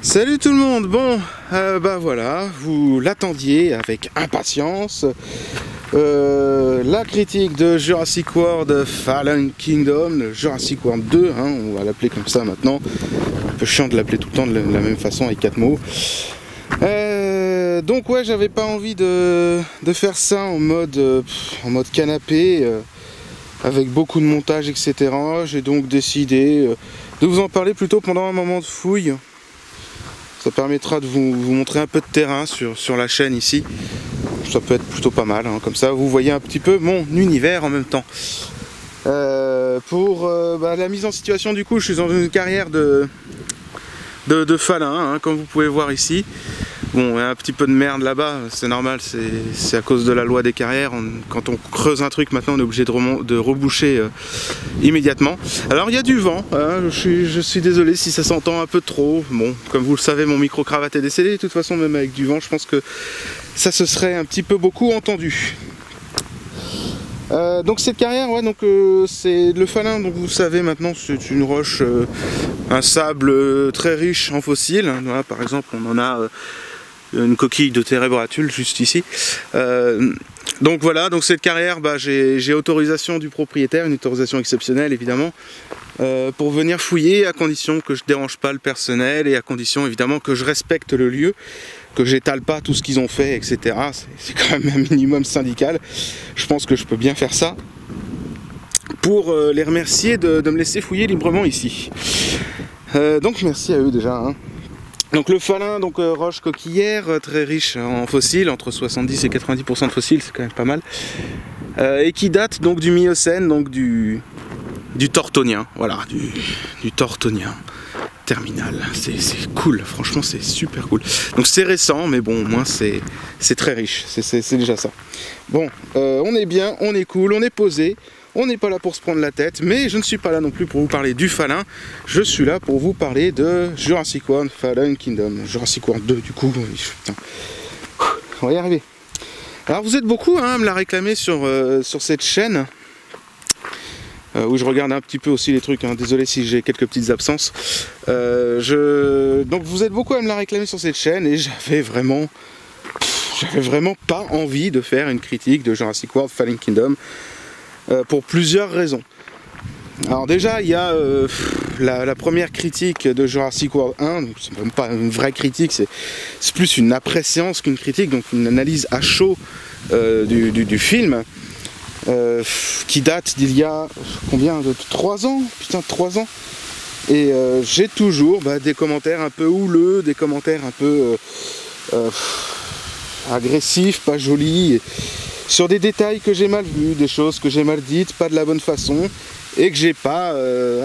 Salut tout le monde. Bon, bah voilà, vous l'attendiez avec impatience. La critique de Jurassic World Fallen Kingdom, le Jurassic World 2, hein, on va l'appeler comme ça maintenant. Un peu chiant de l'appeler tout le temps de la même façon avec 4 mots. Donc ouais, j'avais pas envie de faire ça en mode canapé, avec beaucoup de montage, etc. J'ai donc décidé de vous en parler plutôt pendant un moment de fouille. Ça permettra de vous montrer un peu de terrain sur la chaîne ici. Ça peut être plutôt pas mal, hein. Comme ça vous voyez un petit peu mon univers en même temps. Pour la mise en situation, du coup, je suis dans une carrière de Falin, hein, comme vous pouvez voir ici. Bon, il y a un petit peu de merde là-bas, c'est normal, c'est à cause de la loi des carrières. Quand on creuse un truc maintenant, on est obligé de reboucher immédiatement. Alors il y a du vent, hein, je suis désolé si ça s'entend un peu trop. Bon, comme vous le savez, mon micro-cravate est décédé. De toute façon, même avec du vent, je pense que ça se serait un petit peu beaucoup entendu. Donc cette carrière, ouais, donc c'est le Falin, donc vous savez maintenant, c'est une roche, un sable très riche en fossiles. Voilà, par exemple, on en a une coquille de térébratules juste ici. Donc voilà, donc cette carrière, j'ai autorisation du propriétaire, une autorisation exceptionnelle évidemment, pour venir fouiller, à condition que je ne dérange pas le personnel et à condition évidemment que je respecte le lieu, que j'étale pas tout ce qu'ils ont fait, etc. C'est quand même un minimum syndical. Je pense que je peux bien faire ça pour les remercier de me laisser fouiller librement ici. Donc merci à eux déjà, hein. Donc le Falin, donc roche coquillière, très riche en fossiles, entre 70 et 90% de fossiles, c'est quand même pas mal, et qui date donc du Miocène, donc du Tortonien, voilà, du Tortonien terminal. C'est cool, franchement c'est super cool. Donc c'est récent, mais bon, au moins c'est très riche, c'est déjà ça. Bon, on est bien, on est cool, on est posé. On n'est pas là pour se prendre la tête, mais je ne suis pas là non plus pour vous parler du Falin. Je suis là pour vous parler de Jurassic World Fallen Kingdom. Jurassic World 2, du coup. Putain. On va y arriver. Alors vous êtes beaucoup, hein, à me la réclamer sur cette chaîne. Où je regarde un petit peu aussi les trucs, hein. Désolé si j'ai quelques petites absences. Donc vous êtes beaucoup à me la réclamer sur cette chaîne et j'avais vraiment pas envie de faire une critique de Jurassic World Fallen Kingdom. Pour plusieurs raisons. Alors déjà, il y a la première critique de Jurassic World 1, donc c'est même pas une vraie critique, c'est plus une appréciance qu'une critique, donc une analyse à chaud du film, qui date d'il y a combien, de 3 ans, putain, 3 ans. Et j'ai toujours des commentaires un peu houleux, des commentaires un peu agressifs, pas jolis, sur des détails que j'ai mal vus, des choses que j'ai mal dites, pas de la bonne façon, et que j'ai pas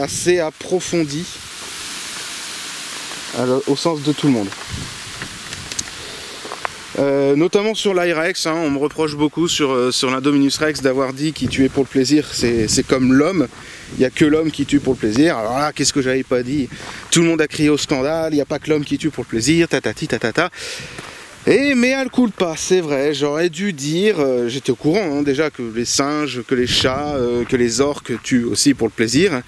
assez approfondi au sens de tout le monde. Notamment sur l'I-Rex, hein, on me reproche beaucoup sur l'Indominus Rex d'avoir dit qu'il tuait pour le plaisir, c'est comme l'homme, il n'y a que l'homme qui tue pour le plaisir. Alors là, qu'est-ce que j'avais pas dit? Tout le monde a crié au scandale, il n'y a pas que l'homme qui tue pour le plaisir, tatati tatata. Et mea culpa, c'est vrai, j'aurais dû dire, j'étais au courant, hein, déjà, que les singes, que les chats, que les orques tuent aussi pour le plaisir.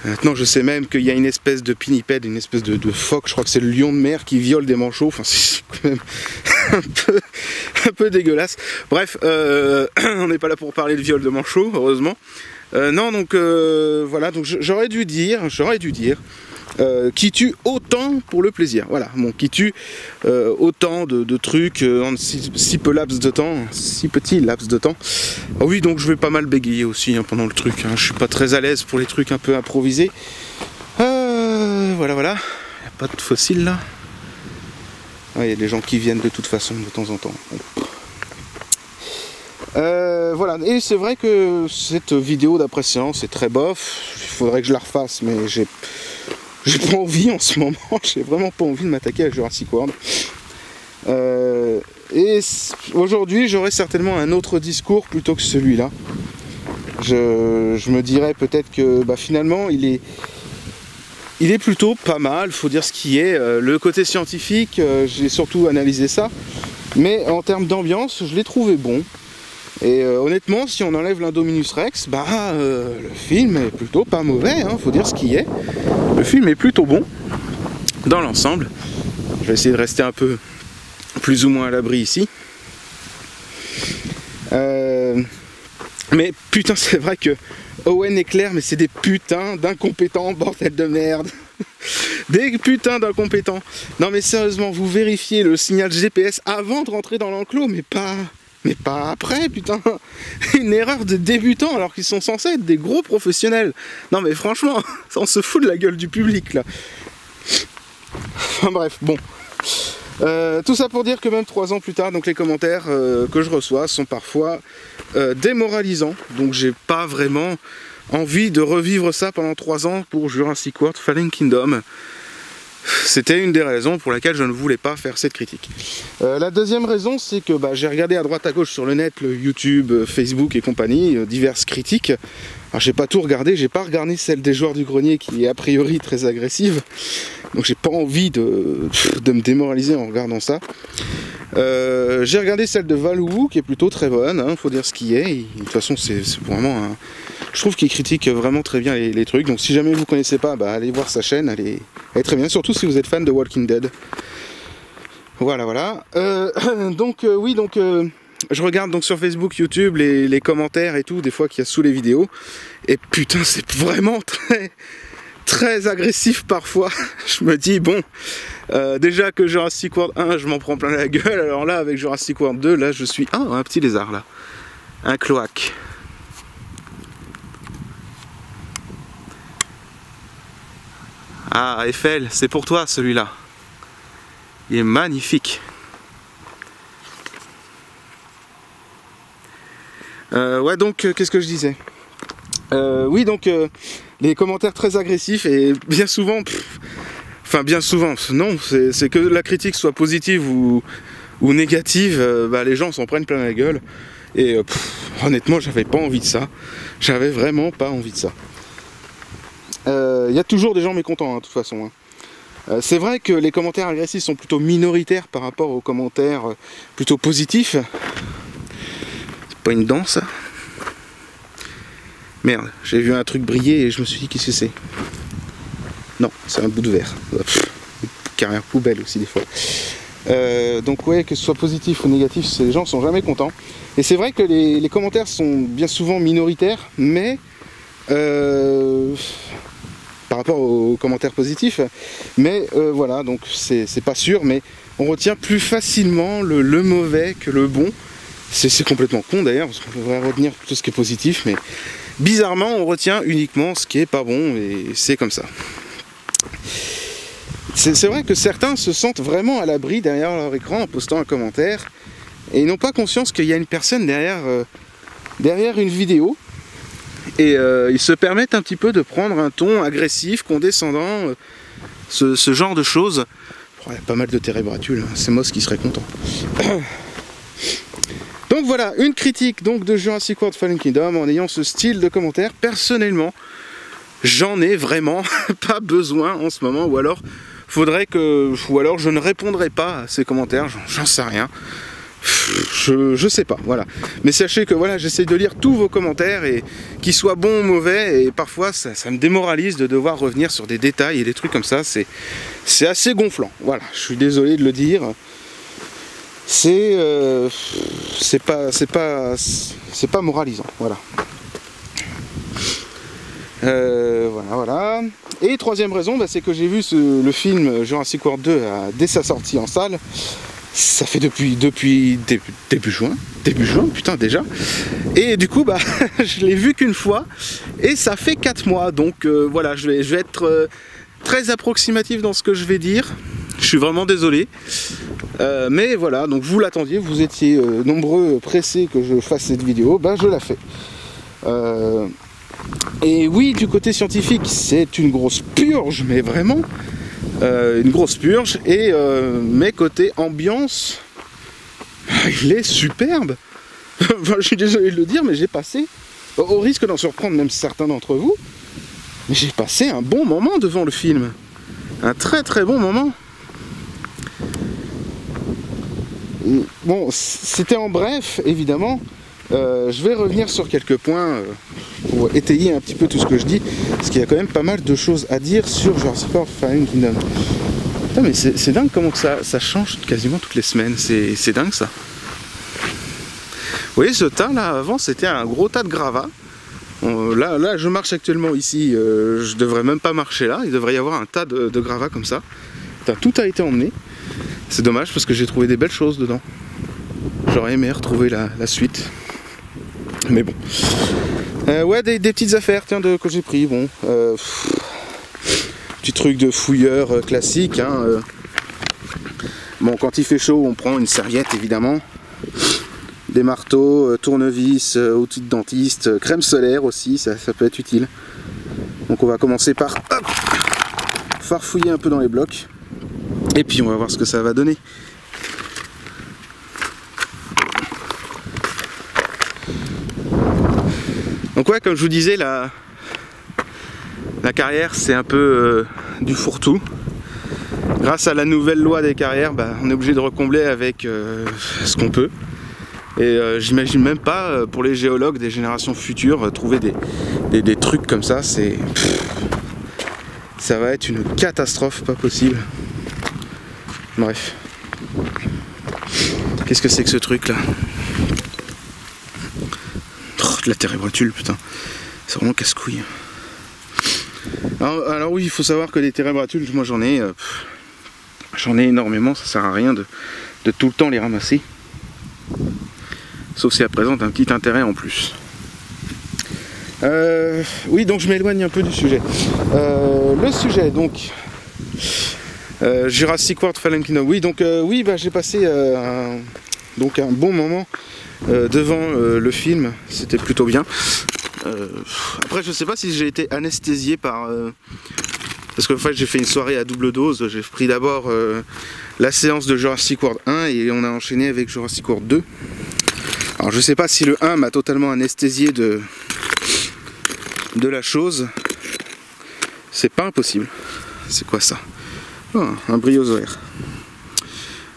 Maintenant je sais même qu'il y a une espèce de pinnipède, une espèce de phoque, je crois que c'est le lion de mer qui viole des manchots, enfin c'est quand même un peu dégueulasse. Bref, on n'est pas là pour parler de viol de manchots, heureusement. Non, donc voilà, donc j'aurais dû dire, qui tue autant pour le plaisir, voilà, bon, qui tue autant de trucs en si peu laps de temps, si petit laps de temps. Ah oui, donc je vais pas mal bégayer aussi, hein, pendant le truc, hein. Je suis pas très à l'aise pour les trucs un peu improvisés. Voilà, il n'y a pas de fossiles là. Il y a des gens qui viennent de toute façon de temps en temps. Voilà, et c'est vrai que cette vidéo d'appréciation c'est très bof, il faudrait que je la refasse, mais j'ai pas envie en ce moment, j'ai vraiment pas envie de m'attaquer à Jurassic World. Et aujourd'hui j'aurai certainement un autre discours plutôt que celui-là. Je me dirais peut-être que finalement il est plutôt pas mal, faut dire ce qui est. Le côté scientifique, j'ai surtout analysé ça, mais en termes d'ambiance, je l'ai trouvé bon. Et honnêtement, si on enlève l'Indominus Rex, le film est plutôt pas mauvais, hein, faut dire ce qui est. Le film est plutôt bon. dans l'ensemble. Je vais essayer de rester un peu plus ou moins à l'abri ici. Mais putain, c'est vrai que Owen et Claire, mais c'est des putains d'incompétents, bordel de merde. Des putains d'incompétents. Non mais sérieusement, vous vérifiez le signal GPS avant de rentrer dans l'enclos, mais pas après, putain. Une erreur de débutant alors qu'ils sont censés être des gros professionnels. Non mais franchement, on se fout de la gueule du public là. Enfin bref, bon. Tout ça pour dire que même 3 ans plus tard, donc les commentaires que je reçois sont parfois démoralisants. Donc j'ai pas vraiment envie de revivre ça pendant 3 ans pour Jurassic World Fallen Kingdom. C'était une des raisons pour laquelle je ne voulais pas faire cette critique. La deuxième raison, c'est que j'ai regardé à droite à gauche sur le net, le YouTube, Facebook et compagnie, diverses critiques. Alors j'ai pas tout regardé, j'ai pas regardé celle des joueurs du grenier qui est a priori très agressive. Donc j'ai pas envie de me démoraliser en regardant ça. J'ai regardé celle de Valou qui est plutôt très bonne, hein, faut dire ce qui est. De toute façon c'est vraiment un... Je trouve qu'il critique vraiment très bien les trucs. Donc si jamais vous connaissez pas, allez voir sa chaîne, elle est très bien, surtout si vous êtes fan de Walking Dead. Voilà. Oui, je regarde donc sur Facebook, YouTube les commentaires et tout, des fois qu'il y a sous les vidéos. Et putain, c'est vraiment très agressif parfois. Je me dis, bon, déjà que Jurassic World 1, je m'en prends plein la gueule. Alors là, avec Jurassic World 2, là, je suis... Ah, un petit lézard, là. Un cloaque. Ah, Eiffel, c'est pour toi, celui-là. Il est magnifique. Ouais, donc, qu'est-ce que je disais? Oui, donc, les commentaires très agressifs et bien souvent, non, c'est que la critique soit positive ou négative, les gens s'en prennent plein la gueule. Et honnêtement, j'avais pas envie de ça. J'avais vraiment pas envie de ça. Il y a toujours des gens mécontents, de toute façon. C'est vrai que les commentaires agressifs sont plutôt minoritaires par rapport aux commentaires plutôt positifs. C'est pas une dent, ça? Merde, j'ai vu un truc briller et je me suis dit, qu'est-ce que c'est? Non, c'est un bout de verre. Carrière poubelle aussi, des fois. Donc ouais, que ce soit positif ou négatif, les gens sont jamais contents. Et c'est vrai que les commentaires sont bien souvent minoritaires, mais... par rapport aux commentaires positifs, mais voilà, donc c'est pas sûr, mais on retient plus facilement le mauvais que le bon. C'est complètement con d'ailleurs, parce qu'on devrait retenir plutôt ce qui est positif, mais bizarrement on retient uniquement ce qui est pas bon, et c'est comme ça. C'est vrai que certains se sentent vraiment à l'abri derrière leur écran en postant un commentaire, et ils n'ont pas conscience qu'il y a une personne derrière une vidéo. Et ils se permettent un petit peu de prendre un ton agressif, condescendant, ce genre de choses. Oh, il y a pas mal de térébratules, hein. C'est Moss qui serait content. Donc voilà, une critique donc de Jurassic World Fallen Kingdom en ayant ce style de commentaire. Personnellement, j'en ai vraiment pas besoin en ce moment, ou alors je ne répondrai pas à ces commentaires, j'en sais rien. Je sais pas, voilà. Mais sachez que voilà, j'essaie de lire tous vos commentaires, et qu'ils soient bons ou mauvais, et parfois ça me démoralise de devoir revenir sur des détails et des trucs comme ça. C'est assez gonflant, voilà, je suis désolé de le dire. C'est pas moralisant, voilà. Voilà. Et troisième raison, c'est que j'ai vu le film Jurassic World 2 dès sa sortie en salle. Ça fait depuis début juin, putain déjà. Et du coup, je l'ai vu qu'une fois, et ça fait 4 mois. Donc voilà, je vais être très approximatif dans ce que je vais dire. Je suis vraiment désolé. Mais voilà, donc vous l'attendiez, vous étiez nombreux pressés que je fasse cette vidéo, je la fais. Et oui, du côté scientifique, c'est une grosse purge, mais vraiment... une grosse purge, et mais côté ambiance, il est superbe. Je suis désolé de le dire, mais j'ai passé, au risque d'en surprendre même certains d'entre vous, mais j'ai passé un bon moment devant le film, un très très bon moment. Bon, c'était en bref, évidemment. Je vais revenir sur quelques points pour étayer un petit peu tout ce que je dis, parce qu'il y a quand même pas mal de choses à dire sur Jurassic World Fallen Kingdom. Ah, mais c'est dingue comment que ça change quasiment toutes les semaines, c'est dingue ça. Vous voyez ce tas là, avant c'était un gros tas de gravats. Là je marche actuellement ici, je devrais même pas marcher là, il devrait y avoir un tas de gravats comme ça. Putain, tout a été emmené, c'est dommage parce que j'ai trouvé des belles choses dedans. J'aurais aimé retrouver la suite. Mais bon. Ouais, des petites affaires tiens, que j'ai pris, bon. Petit truc de fouilleur classique. Hein, Bon, quand il fait chaud, on prend une serviette évidemment. Des marteaux, tournevis, outils de dentiste, crème solaire aussi, ça peut être utile. Donc on va commencer par hop, farfouiller un peu dans les blocs. Et puis on va voir ce que ça va donner. Donc ouais, comme je vous disais, la carrière c'est un peu du fourre-tout. Grâce à la nouvelle loi des carrières, on est obligé de recombler avec ce qu'on peut. Et j'imagine même pas pour les géologues des générations futures trouver des trucs comme ça, ça va être une catastrophe pas possible. Bref. Qu'est-ce que c'est que ce truc là? De la térébratulle, putain, c'est vraiment casse-couille. Alors oui, il faut savoir que les térébratules, moi j'en ai énormément, ça sert à rien de tout le temps les ramasser. Sauf si elles présentent un petit intérêt en plus. Oui, donc je m'éloigne un peu du sujet. Le sujet, donc Jurassic World Fallen Kingdom. Oui, donc oui, j'ai passé un bon moment devant le film, c'était plutôt bien. Après, je sais pas si j'ai été anesthésié par parce qu'en fait j'ai fait une soirée à double dose. J'ai pris d'abord la séance de Jurassic World 1 et on a enchaîné avec Jurassic World 2. Alors je sais pas si le 1 m'a totalement anesthésié de la chose. C'est pas impossible. C'est quoi ça? Oh, un bryozoaire.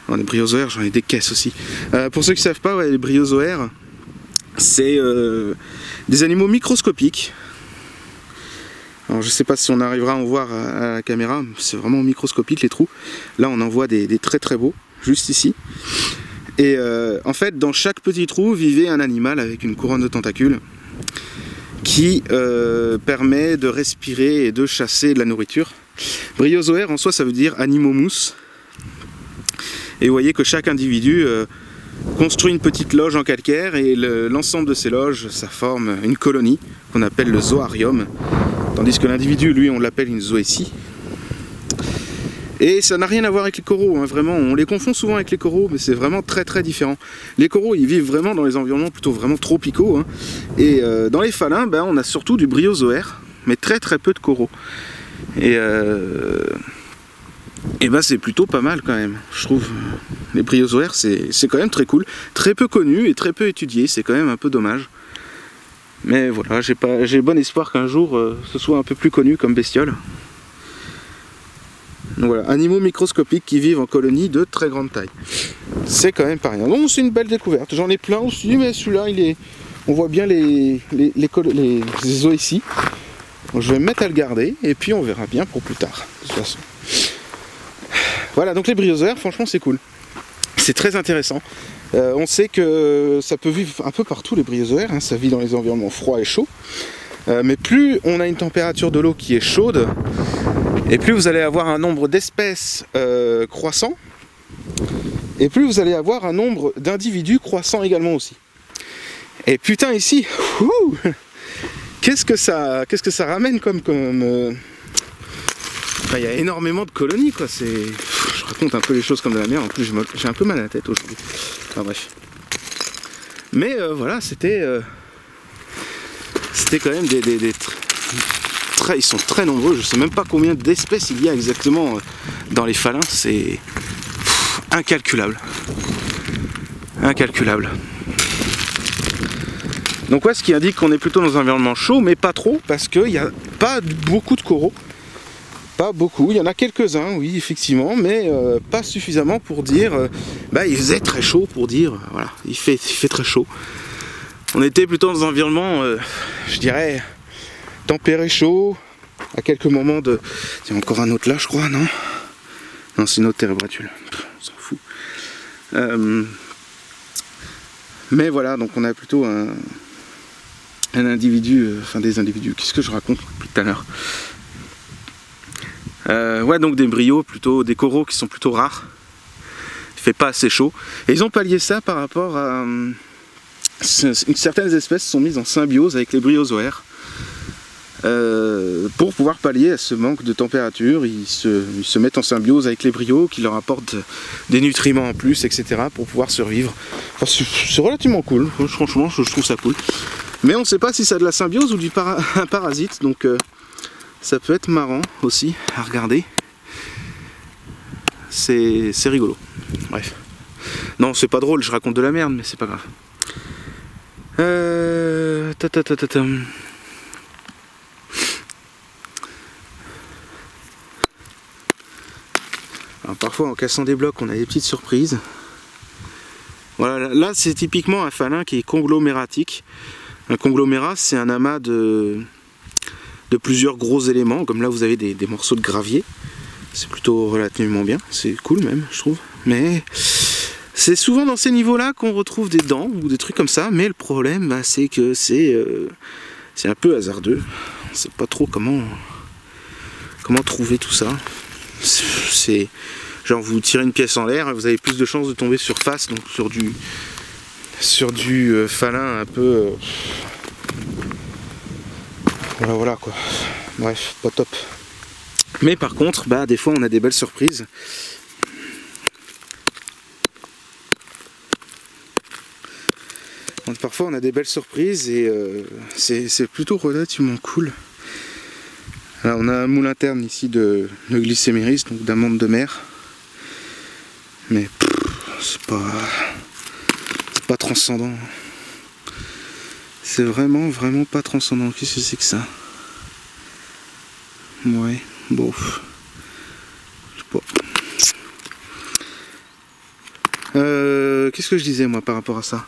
Oh, les bryozoaires, j'en ai des caisses aussi. Pour ceux qui savent pas, ouais, les bryozoaires, c'est des animaux microscopiques. Alors je sais pas si on arrivera à en voir à la caméra, c'est vraiment microscopique les trous. Là on en voit des très très beaux, juste ici. Et en fait, dans chaque petit trou vivait un animal avec une couronne de tentacules qui permet de respirer et de chasser de la nourriture. Bryozoaire en soi ça veut dire animaux mousse. Et vous voyez que chaque individu construit une petite loge en calcaire et l'ensemble de ces loges, ça forme une colonie qu'on appelle le zoarium. Tandis que l'individu, lui, on l'appelle une zoétie. Et ça n'a rien à voir avec les coraux, hein, vraiment. On les confond souvent avec les coraux, mais c'est vraiment très très différent. Les coraux, ils vivent vraiment dans les environnements plutôt vraiment tropicaux. Hein. Et dans les phalins, on a surtout du bryozoaire, mais très très peu de coraux. Et c'est plutôt pas mal quand même, je trouve. Les bryozoaires, c'est quand même très cool. Très peu connu et très peu étudié, c'est quand même un peu dommage. Mais voilà, j'ai bon espoir qu'un jour ce soit un peu plus connu comme bestiole. Donc voilà, animaux microscopiques qui vivent en colonies de très grande taille. C'est quand même pas rien. Bon, c'est une belle découverte. J'en ai plein aussi, mais celui-là, on voit bien les zoéties. Donc, je vais me mettre à le garder et puis on verra bien pour plus tard, de toute façon. Voilà, donc les bryozoaires, franchement, c'est cool. C'est très intéressant. On sait que ça peut vivre un peu partout, les bryozoaires. Hein, ça vit dans les environnements froids et chauds. Mais plus on a une température de l'eau qui est chaude, et plus vous allez avoir un nombre d'espèces croissant, et plus vous allez avoir un nombre d'individus croissant également aussi. Et putain, ici, qu'est-ce que ça ramène comme il y a énormément de colonies, quoi. Je raconte un peu les choses comme de la merde. En plus, j'ai un peu mal à la tête aujourd'hui. Enfin bref. Mais voilà, c'était quand même ils sont très nombreux. Je sais même pas combien d'espèces il y a exactement dans les phalins. C'est incalculable. Incalculable. Donc ouais, ce qui indique qu'on est plutôt dans un environnement chaud, mais pas trop, parce qu'il n'y a pas beaucoup de coraux. Pas beaucoup, il y en a quelques-uns, oui, effectivement, mais pas suffisamment pour dire... il faisait très chaud pour dire, voilà, il fait très chaud. On était plutôt dans un environnement, je dirais, tempéré chaud, à quelques moments de... Il y a encore un autre là, je crois, non? Non, c'est une autre térébratulle. On s'en fout. Mais voilà, donc on a plutôt un individu, enfin des individus. Qu'est-ce que je raconte depuis tout à l'heure? Ouais, donc des bryos, plutôt des coraux qui sont plutôt rares. Il fait pas assez chaud. Et ils ont pallié ça par rapport à certaines espèces sont mises en symbiose avec les bryozoaires. Pour pouvoir pallier à ce manque de température, ils se mettent en symbiose avec les bryos qui leur apportent des nutriments en plus, etc. pour pouvoir survivre. Enfin, c'est relativement cool, franchement je trouve ça cool. Mais on ne sait pas si c'est de la symbiose ou un parasite, donc ça peut être marrant aussi à regarder. C'est rigolo. Bref. Non, c'est pas drôle, je raconte de la merde, mais c'est pas grave. Alors, parfois en cassant des blocs on a des petites surprises. Voilà, là c'est typiquement un phalin qui est conglomératique. Un conglomérat c'est un amas de plusieurs gros éléments, comme là vous avez des morceaux de gravier. C'est plutôt relativement bien, c'est cool même je trouve. Mais c'est souvent dans ces niveaux-là qu'on retrouve des dents ou des trucs comme ça, mais le problème bah, c'est que c'est un peu hasardeux. On ne sait pas trop comment trouver tout ça. C'est genre vous tirez une pièce en l'air, vous avez plus de chances de tomber sur face, donc sur du phalin un peu... Voilà quoi. Bref, pas top. Mais par contre, bah des fois on a des belles surprises. Donc, parfois on a des belles surprises et c'est plutôt relativement cool. Alors, on a un moule interne ici de Glycéméris, donc d'amande de mer. Mais c'est pas transcendant. C'est vraiment pas transcendant. Qu'est-ce que c'est que ça? Ouais, bon. Je sais pas. Qu'est-ce que je disais moi par rapport à ça?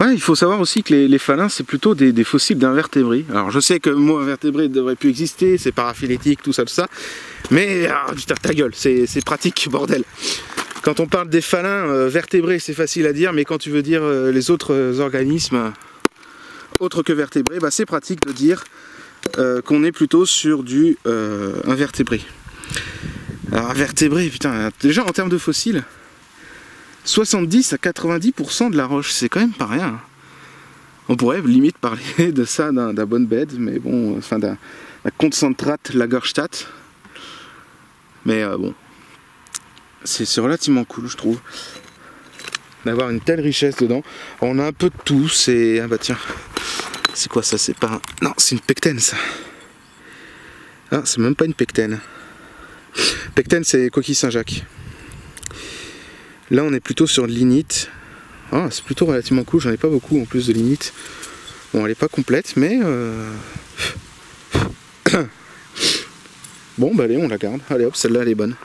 Ouais, il faut savoir aussi que les phalins c'est plutôt des fossiles d'invertébrés. Alors je sais que le mot invertébré ne devrait plus exister, c'est paraphylétique, tout ça, mais putain ta gueule, c'est pratique, bordel. Quand on parle des phalins vertébrés c'est facile à dire, mais quand tu veux dire les autres organismes autres que vertébrés, bah, c'est pratique de dire qu'on est plutôt sur du invertébré. Alors invertébré, putain, déjà en termes de fossiles, 70 à 90% de la roche, c'est quand même pas rien. On pourrait limite parler de ça d'un bon bed, mais bon, enfin d'un concentrate Lagerstadt. Mais bon, c'est relativement cool, je trouve, d'avoir une telle richesse dedans. On a un peu de tout, c'est... Ah bah tiens, c'est quoi ça? C'est pas... Non, c'est une pectène ça. Ah, c'est même pas une pectène. Pectène, c'est coquille Saint-Jacques. Là on est plutôt sur de l'inite. Ah, c'est plutôt relativement cool, j'en ai pas beaucoup en plus de l'inite. Bon, elle est pas complète, mais bon bah allez, on la garde. Allez hop, celle-là elle est bonne.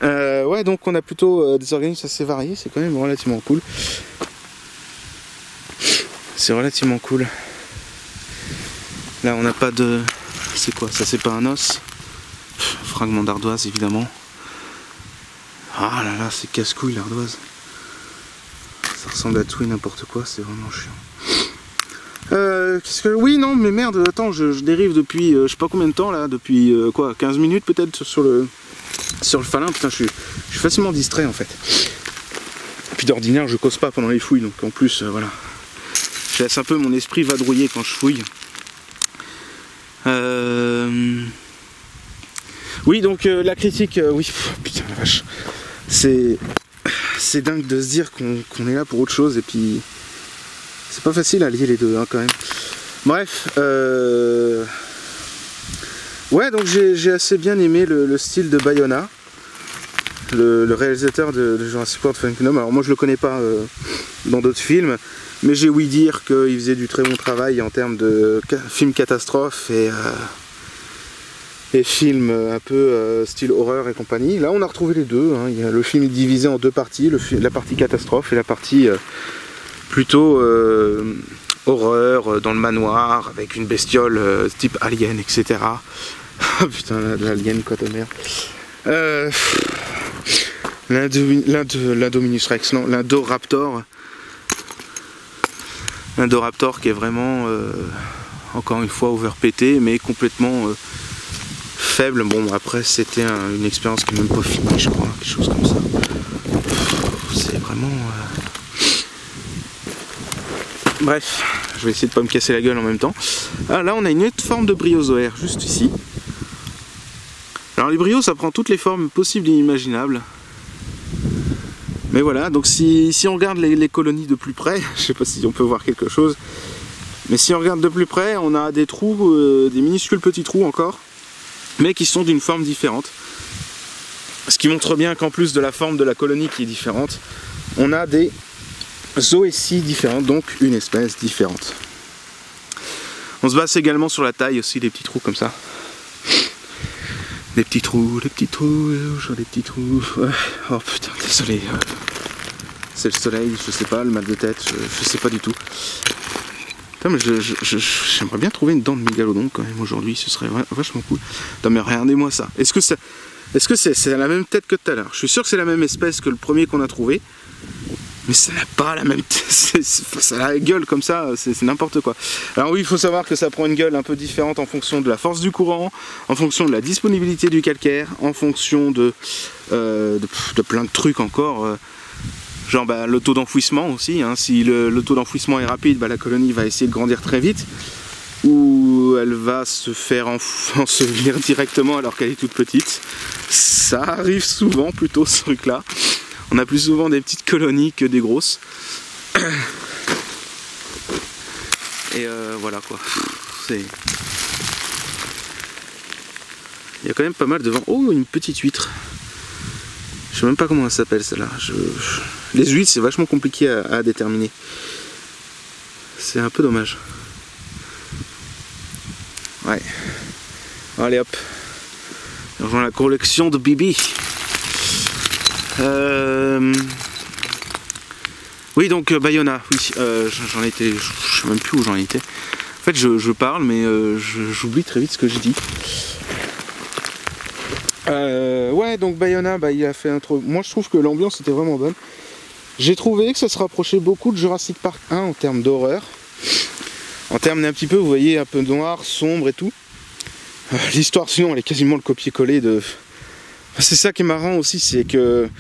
Ouais, donc on a plutôt des organismes assez variés, c'est quand même relativement cool. C'est relativement cool. Là on n'a pas de... C'est quoi ça? C'est pas un os? Fragment d'ardoise évidemment. Ah là là, c'est casse-couille l'ardoise. Ça ressemble à tout et n'importe quoi, c'est vraiment chiant. Qu'est-ce que... Oui, non, mais merde, attends, je dérive depuis je sais pas combien de temps là, depuis quoi, 15 minutes peut-être sur le phalin. Putain, je suis facilement distrait en fait. Et puis d'ordinaire, je cause pas pendant les fouilles, donc en plus, voilà. Je laisse un peu mon esprit vadrouiller quand je fouille. Oui, donc la critique, oui, putain la vache. C'est dingue de se dire qu'on est là pour autre chose et puis c'est pas facile à lier les deux hein, quand même. Bref, ouais, donc j'ai assez bien aimé le style de Bayona, le réalisateur de Jurassic World Fallen Kingdom. Alors moi je le connais pas dans d'autres films, mais j'ai ouï dire qu'il faisait du très bon travail en termes de films catastrophes et films un peu style horreur et compagnie. Là on a retrouvé les deux, hein. Le film est divisé en deux parties, la partie catastrophe et la partie plutôt horreur dans le manoir avec une bestiole type alien, etc. Oh putain, l'alien quoi de merde. L'Indominus Rex, non, l'Indoraptor. L'Indoraptor qui est vraiment, encore une fois, overpété, mais complètement faible. Bon, après, c'était une expérience qui n'est même pas finie, je crois, quelque chose comme ça. C'est vraiment... Bref, je vais essayer de pas me casser la gueule en même temps. Ah, là, on a une autre forme de bryozoaire, juste ici. Alors, les bryos, ça prend toutes les formes possibles et imaginables. Mais voilà, donc si on regarde les colonies de plus près, je sais pas si on peut voir quelque chose, mais si on regarde de plus près, on a des trous, des minuscules petits trous encore, mais qui sont d'une forme différente. Ce qui montre bien qu'en plus de la forme de la colonie qui est différente, on a des zoéties différentes, donc une espèce différente. On se base également sur la taille aussi, des petits trous comme ça. Des petits trous, des petits trous, genre des petits trous. Ouais. Oh putain, désolé. C'est le soleil, je sais pas, le mal de tête, je sais pas du tout. Putain, mais j'aimerais bien trouver une dent de mégalodon quand même aujourd'hui, ce serait vachement cool. Putain, mais regardez-moi ça. Est-ce que c'est la même tête que tout à l'heure? Je suis sûr que c'est la même espèce que le premier qu'on a trouvé. Mais ça n'a pas la même tête, ça a la gueule comme ça, c'est n'importe quoi. Alors oui, il faut savoir que ça prend une gueule un peu différente en fonction de la force du courant, en fonction de la disponibilité du calcaire, en fonction de plein de trucs encore. Genre le taux d'enfouissement aussi, hein. Si le taux d'enfouissement est rapide, la colonie va essayer de grandir très vite. Ou elle va se faire ensevelir directement alors qu'elle est toute petite. Ça arrive souvent plutôt ce truc là. On a plus souvent des petites colonies que des grosses. Et voilà quoi. Il y a quand même pas mal de vent. Oh, une petite huître. Je sais même pas comment elle s'appelle celle-là. Les huîtres, c'est vachement compliqué à déterminer. C'est un peu dommage. Ouais. Allez hop. On rejoint la collection de Bibi. Oui, donc Baiona, oui, j'en étais, je sais même plus où j'en étais. En fait, je parle, mais j'oublie très vite ce que je dis. Ouais, donc Baiona, il a fait un trop. Moi, je trouve que l'ambiance était vraiment bonne. J'ai trouvé que ça se rapprochait beaucoup de Jurassic Park 1 en termes d'horreur. En termes d'un petit peu, vous voyez, un peu noir, sombre et tout. L'histoire, sinon, elle est quasiment le copier-coller de. C'est ça qui est marrant aussi, c'est que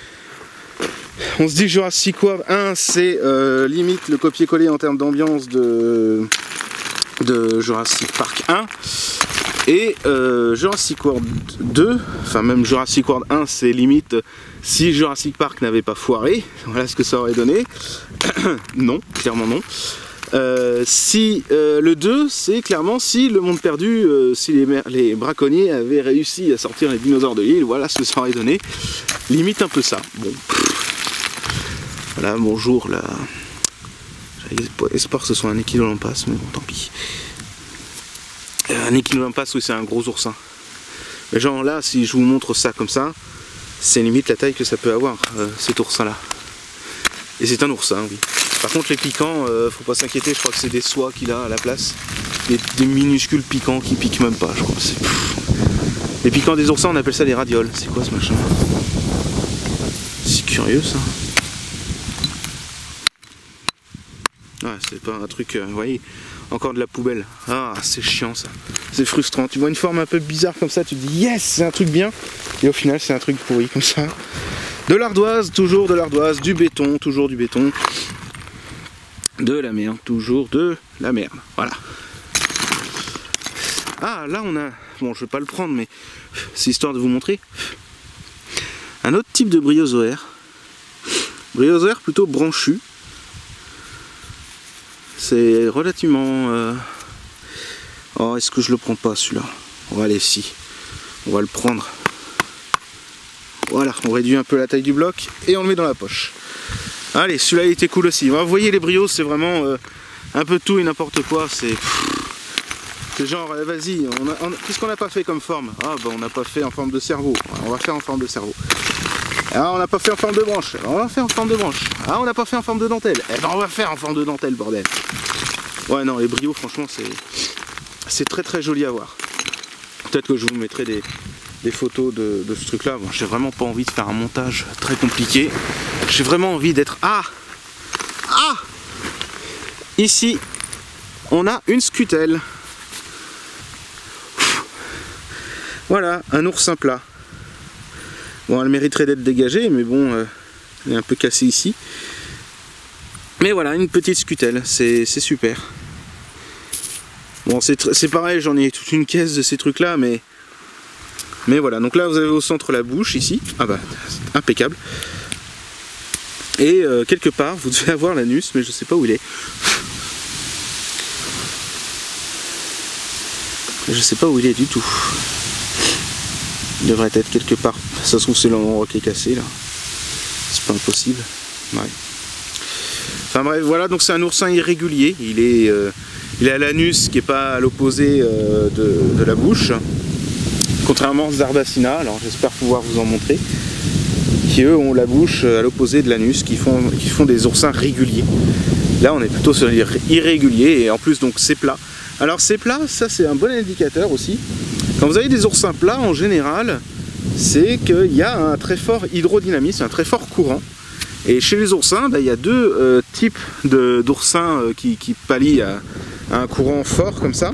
on se dit Jurassic World 1 c'est limite le copier-coller en termes d'ambiance de Jurassic Park 1 et Jurassic World 2, enfin même Jurassic World 1 c'est limite si Jurassic Park n'avait pas foiré, voilà ce que ça aurait donné. Non, clairement non. Le 2 c'est clairement si le monde perdu, si les braconniers avaient réussi à sortir les dinosaures de l'île, voilà ce que ça aurait donné, limite un peu ça. Bon, voilà, bonjour là, j'avais espoir que ce soit un Echinolampas, mais bon tant pis. Un Echinolampas, oui c'est un gros oursin, mais genre là si je vous montre ça comme ça, c'est limite la taille que ça peut avoir cet oursin là, et c'est un oursin, oui. Par contre les piquants, faut pas s'inquiéter, je crois que c'est des soies qu'il a à la place. Des minuscules piquants qui piquent même pas, je crois. Les piquants des oursins, on appelle ça des radioles. C'est quoi ce machin? C'est curieux ça. Ouais, c'est pas un truc, vous voyez, encore de la poubelle. Ah, c'est chiant ça. C'est frustrant. Tu vois une forme un peu bizarre comme ça, tu te dis yes, c'est un truc bien. Et au final, c'est un truc pourri comme ça. De l'ardoise, toujours de l'ardoise, du béton, toujours du béton. De la merde, toujours de la merde, voilà. Ah, là on a, bon je vais pas le prendre mais c'est histoire de vous montrer un autre type de bryozoaire. Bryozoaire plutôt branchu. C'est relativement... Oh, est-ce que je le prends pas celui-là? On va aller si. On va le prendre. Voilà, on réduit un peu la taille du bloc et on le met dans la poche. Allez, celui-là il était cool aussi. Vous voyez les bryos, c'est vraiment un peu tout et n'importe quoi. C'est genre, vas-y, qu'est-ce qu'on n'a pas fait comme forme? Ah bah on n'a pas fait en forme de cerveau. On va faire en forme de cerveau. Ah on n'a pas fait en forme de branche. On va faire en forme de branche. Ah on n'a pas fait en forme de dentelle. Eh ben on va faire en forme de dentelle, bordel. Ouais non, les bryos franchement c'est très très joli à voir. peut-être que je vous mettrai des photos de ce truc là. Bon, j'ai vraiment pas envie de faire un montage très compliqué. J'ai vraiment envie d'être... Ici on a une scutelle. Voilà, un oursin plat. Bon, elle mériterait d'être dégagée, mais bon, elle est un peu cassée ici. Mais voilà, une petite scutelle, c'est super. Bon, c'est pareil, j'en ai toute une caisse de ces trucs là, mais voilà. Donc là, vous avez au centre la bouche ici. Ah bah, impeccable. Et quelque part, vous devez avoir l'anus, mais je sais pas où il est. Je sais pas où il est du tout. Il devrait être quelque part. Ça se trouve, c'est l'endroit qui est cassé là. C'est pas impossible. Ouais. Enfin bref, voilà, donc c'est un oursin irrégulier. Il est à l'anus qui est pas à l'opposé de la bouche. Contrairement aux Zarbacina, alors j'espère pouvoir vous en montrer, qui eux ont la bouche à l'opposé de l'anus, qui font des oursins réguliers. Là on est plutôt sur irrégulier, et en plus donc c'est plat. Alors c'est plat, ça c'est un bon indicateur aussi. Quand vous avez des oursins plats en général, c'est qu'il y a un très fort hydrodynamisme, un très fort courant. Et chez les oursins, il y a deux types d'oursins qui pallient à un courant fort comme ça.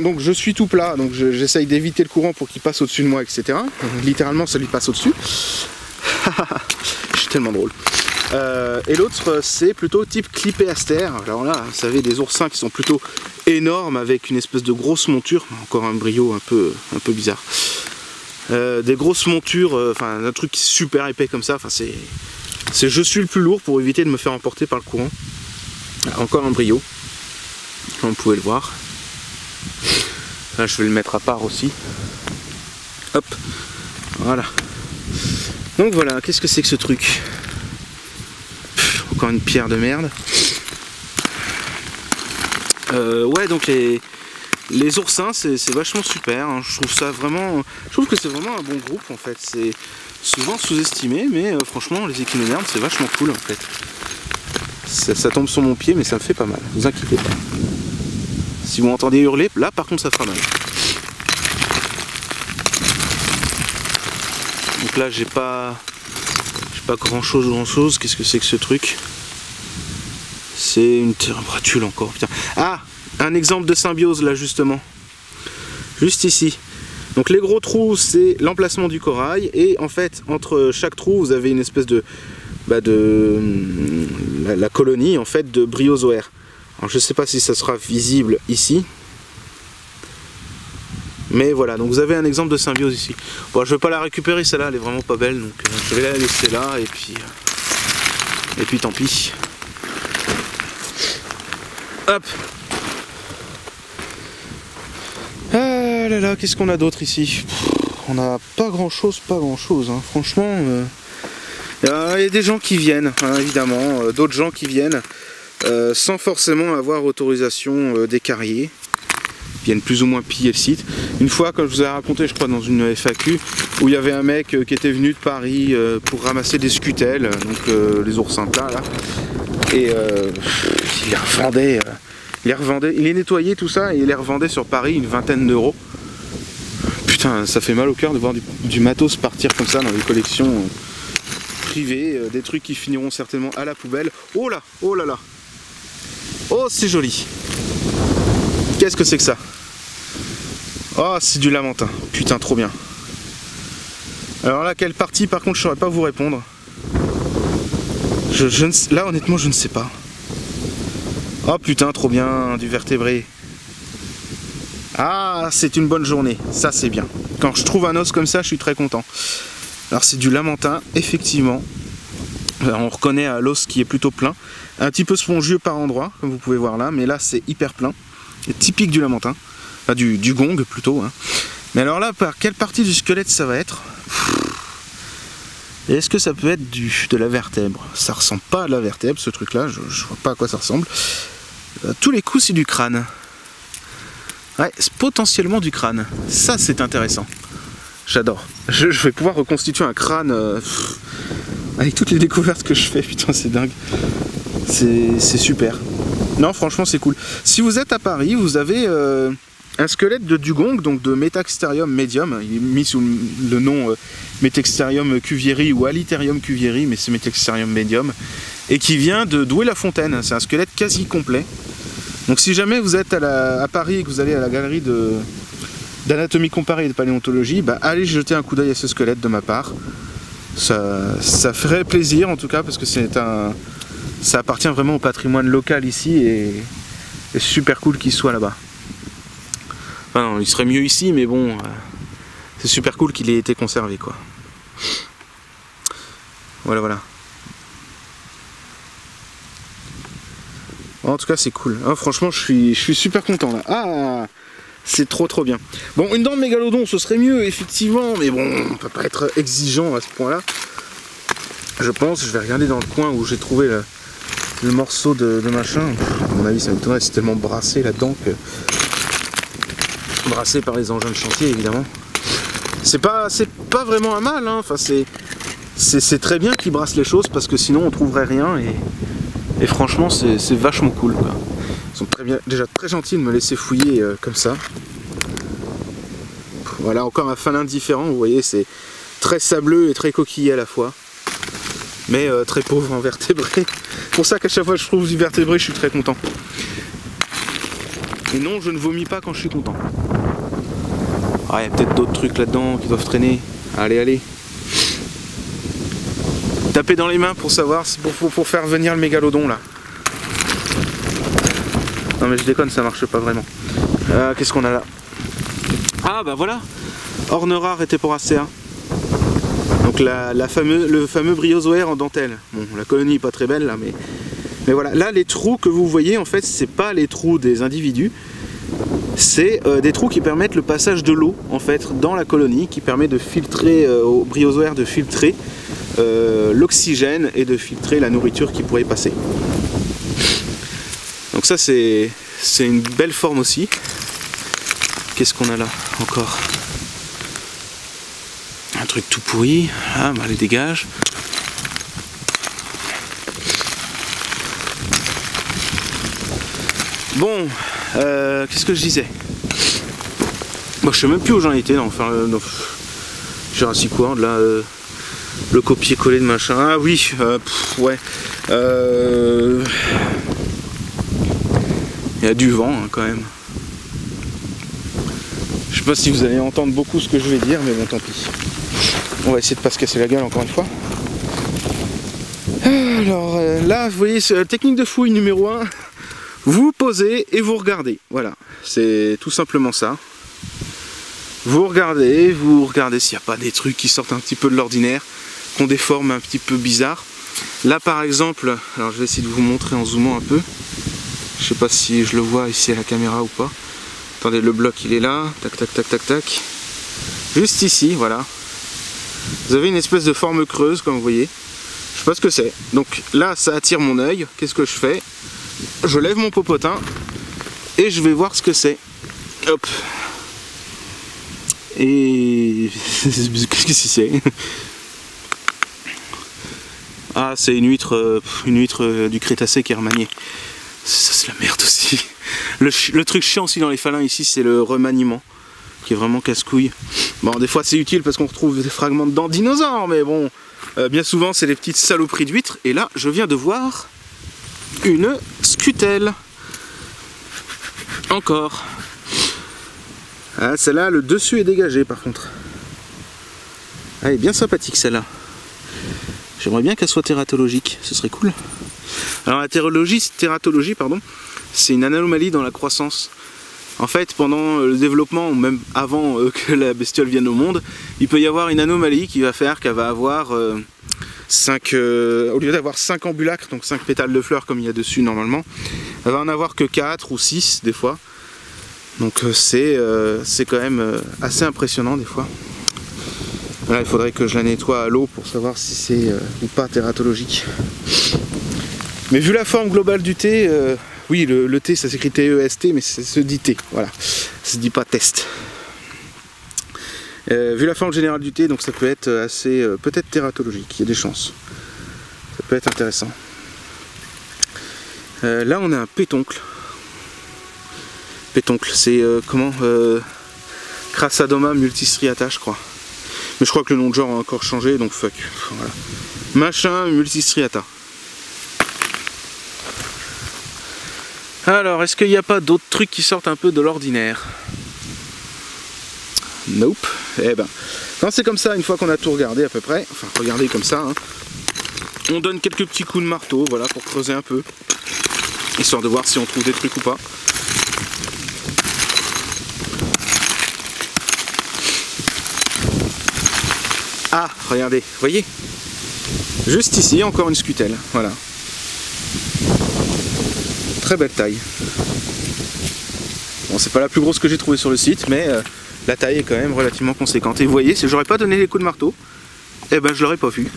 Donc je suis tout plat, donc j'essaye d'éviter le courant pour qu'il passe au-dessus de moi, etc. Littéralement ça lui passe au-dessus. Je suis tellement drôle. Et l'autre c'est plutôt type clipéaster. Alors là, vous savez, des oursins qui sont plutôt énormes avec une espèce de grosse monture, encore un brio un peu bizarre. Des grosses montures, enfin un truc super épais comme ça, enfin c'est je suis le plus lourd pour éviter de me faire emporter par le courant. Encore un brio, comme vous pouvez le voir. Là je vais le mettre à part aussi. Hop, voilà. Donc voilà, qu'est-ce que c'est que ce truc? Encore une pierre de merde. Ouais, donc les oursins c'est vachement super, hein. Je trouve que c'est vraiment un bon groupe en fait. C'est souvent sous-estimé, mais franchement les échinodermes c'est vachement cool en fait. Ça tombe sur mon pied, mais ça me fait pas mal, ne vous inquiétez pas. Si vous m'entendez hurler, là par contre ça fera mal. Donc là j'ai pas grand chose. Qu'est-ce que c'est que ce truc? C'est une térebratule encore, putain. Ah, un exemple de symbiose là justement. Juste ici. Donc les gros trous c'est l'emplacement du corail, et en fait entre chaque trou vous avez une espèce de la colonie en fait de bryozoaires. Alors je sais pas si ça sera visible ici, mais voilà, donc vous avez un exemple de symbiose ici. Bon, je vais pas la récupérer celle-là, elle est vraiment pas belle, donc je vais la laisser là, et puis tant pis. Hop. Ah là là, qu'est-ce qu'on a d'autre ici? On n'a pas grand chose, hein. Franchement, il y a des gens qui viennent, hein, évidemment, d'autres gens qui viennent sans forcément avoir autorisation des carriers. Ils viennent plus ou moins piller le site. Une fois, comme je vous ai raconté, je crois dans une FAQ, où il y avait un mec qui était venu de Paris pour ramasser des scutelles, donc les oursins plats là, et il les revendait, il les nettoyait tout ça et il les revendait sur Paris une vingtaine d'euros. Putain, ça fait mal au cœur de voir du matos partir comme ça dans les collections privées, des trucs qui finiront certainement à la poubelle. Oh là, oh là là, oh c'est joli. Qu'est-ce que c'est que ça? Oh, c'est du lamentin. Putain, trop bien. Alors là, quelle partie, par contre, je saurais pas vous répondre. Là, honnêtement, je ne sais pas. Oh putain, trop bien, du vertébré. Ah, c'est une bonne journée. Ça, c'est bien. Quand je trouve un os comme ça, je suis très content. Alors, c'est du lamentin, effectivement. Alors, on reconnaît l'os qui est plutôt plein. Un petit peu spongieux par endroits, comme vous pouvez voir là. Mais là, c'est hyper plein. C'est typique du lamentin. Enfin, du gong plutôt, hein. Mais alors là, par quelle partie du squelette ça va être? Est-ce que ça peut être de la vertèbre? Ça ressemble pas à la vertèbre ce truc là, je vois pas à quoi ça ressemble. Tous les coups c'est du crâne. Ouais, c'est potentiellement du crâne. Ça c'est intéressant. J'adore. Je vais pouvoir reconstituer un crâne avec toutes les découvertes que je fais, putain c'est dingue. C'est super. Non franchement c'est cool. Si vous êtes à Paris, vous avez un squelette de dugong, donc de Metaxterium medium. Il est mis sous le nom Metaxterium cuvieri ou Aliterium cuvieri, mais c'est Metaxterium medium, et qui vient de Douai-la-Fontaine. C'est un squelette quasi complet. Donc si jamais vous êtes à Paris et que vous allez à la galerie d'anatomie comparée et de paléontologie, bah, allez jeter un coup d'œil à ce squelette de ma part. Ça ferait plaisir en tout cas, parce que ça appartient vraiment au patrimoine local ici, et super cool qu'il soit là-bas. Enfin non, il serait mieux ici, mais bon, c'est super cool qu'il ait été conservé, quoi. Voilà, voilà. En tout cas, c'est cool. Oh, franchement, je suis super content là. Ah, c'est trop bien. Bon, une dent de mégalodon, ce serait mieux, effectivement, mais bon, on peut pas être exigeant à ce point-là. Je pense, je vais regarder dans le coin où j'ai trouvé le morceau de machin. À mon avis, ça m'étonnerait, c'est tellement brassé là-dedans que... Brassé par les engins de chantier, évidemment. C'est pas vraiment un mal, hein. Enfin, c'est très bien qu'ils brassent les choses, parce que sinon on trouverait rien, et franchement c'est vachement cool, quoi. Ils sont déjà très gentils de me laisser fouiller comme ça. Voilà, encore un fanin différent, vous voyez, c'est très sableux et très coquillé à la fois, mais très pauvre en vertébrés. C'est pour ça qu'à chaque fois que je trouve du vertébré, je suis très content. Et non, je ne vomis pas quand je suis content. Ah, il y a peut-être d'autres trucs là-dedans qui doivent traîner. Allez, allez. Tapez dans les mains pour savoir, pour faire venir le mégalodon là. Non mais je déconne, ça marche pas vraiment. Qu'est-ce qu'on a là? Ah bah voilà, Ornera reteporacea. Donc le fameux bryozoaire en dentelle. Bon, la colonie est pas très belle là, mais voilà. Là, les trous que vous voyez, en fait, c'est pas les trous des individus. C'est des trous qui permettent le passage de l'eau en fait dans la colonie, qui permet de filtrer au bryozoaire de filtrer l'oxygène et de filtrer la nourriture qui pourrait passer. Donc ça c'est une belle forme aussi. Qu'est-ce qu'on a là encore? Un truc tout pourri. Ah bah les dégage. Bon, qu'est-ce que je disais? Bon, je sais même plus où j'en étais, enfin, dans Jurassic World, là, le copier-coller de machin. Ah oui, ouais. Il y a du vent, hein, quand même. Je sais pas si vous allez entendre beaucoup ce que je vais dire, mais bon, tant pis. On va essayer de pas se casser la gueule encore une fois. Alors, là, vous voyez, technique de fouille numéro 1. Vous posez et vous regardez, voilà, c'est tout simplement ça. Vous regardez s'il n'y a pas des trucs qui sortent un petit peu de l'ordinaire, qui ont des formes un petit peu bizarres. Là par exemple, alors je vais essayer de vous montrer en zoomant un peu. Je sais pas si je le vois ici à la caméra ou pas. Attendez, le bloc il est là, tac tac tac tac tac. Juste ici, voilà. Vous avez une espèce de forme creuse comme vous voyez. Je sais pas ce que c'est. Donc là ça attire mon œil, qu'est-ce que je fais? Je lève mon popotin et je vais voir ce que c'est. Hop. Et qu'est-ce que c'est? Ah, c'est une huître du Crétacé qui est remaniée. Ça c'est la merde aussi. Le truc chiant aussi dans les phalins ici, c'est le remaniement qui est vraiment casse-couille. Bon, des fois c'est utile parce qu'on retrouve des fragments de dents de dinosaures, mais bon, bien souvent c'est des petites saloperies d'huîtres. Et là, je viens de voir une scutelle. Encore. Ah, celle-là, le dessus est dégagé par contre. Ah, elle est bien sympathique celle-là. J'aimerais bien qu'elle soit tératologique, ce serait cool. Alors la tératologie, pardon, c'est une anomalie dans la croissance. En fait, pendant le développement, ou même avant que la bestiole vienne au monde, il peut y avoir une anomalie qui va faire qu'elle va avoir au lieu d'avoir 5 ambulacres, donc 5 pétales de fleurs comme il y a dessus normalement, elle va en avoir que 4 ou 6 des fois. Donc c'est quand même assez impressionnant des fois. Là, il faudrait que je la nettoie à l'eau pour savoir si c'est ou pas tératologique. Mais vu la forme globale du thé, oui, le thé ça s'écrit T-E-S-T, mais ça se dit thé, voilà. Ça se dit pas test. Vu la forme générale du thé, donc ça peut être assez, peut-être tératologique, il y a des chances. Ça peut être intéressant. Là on a un pétoncle. pétoncle. C'est comment Crassadoma multistriata, je crois. Mais je crois que le nom de genre a encore changé, donc fuck. Voilà. Machin multistriata. Alors, est-ce qu'il n'y a pas d'autres trucs qui sortent un peu de l'ordinaire? Nope. Eh ben, non, c'est comme ça, une fois qu'on a tout regardé à peu près, enfin regardé comme ça, hein, on donne quelques petits coups de marteau, voilà, pour creuser un peu, histoire de voir si on trouve des trucs ou pas. Ah, regardez, vous voyez? Juste ici, encore une scutelle, voilà. Très belle taille. Bon, c'est pas la plus grosse que j'ai trouvée sur le site, mais la taille est quand même relativement conséquente. Et vous voyez, si j'aurais pas donné les coups de marteau, eh ben je l'aurais pas vu.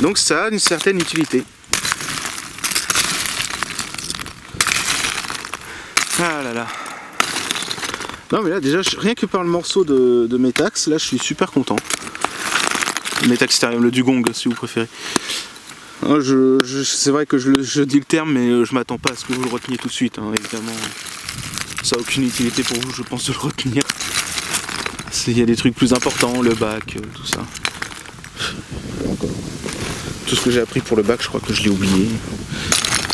Donc ça a une certaine utilité. Ah là là. Non mais là déjà, rien que par le morceau de Metax, là je suis super content. Metaxterium, le dugong si vous préférez. C'est vrai que je dis le terme, mais je m'attends pas à ce que vous le reteniez tout de suite, hein, évidemment. Ça n'a aucune utilité pour vous, je pense, de le retenir. Il y a des trucs plus importants, le bac, tout ça. Encore. Tout ce que j'ai appris pour le bac, je crois que je l'ai oublié.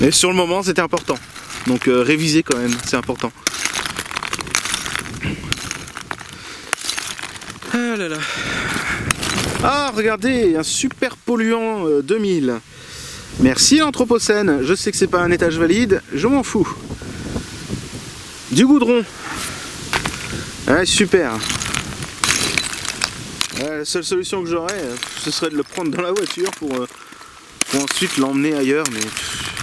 Mais sur le moment, c'était important. Donc réviser quand même, c'est important. Ah là là. Ah, regardez, un super polluant 2000. Merci l'Anthropocène. Je sais que c'est pas un étage valide, je m'en fous. Du goudron. Ouais, super. La seule solution que j'aurais, ce serait de le prendre dans la voiture pour ensuite l'emmener ailleurs. Mais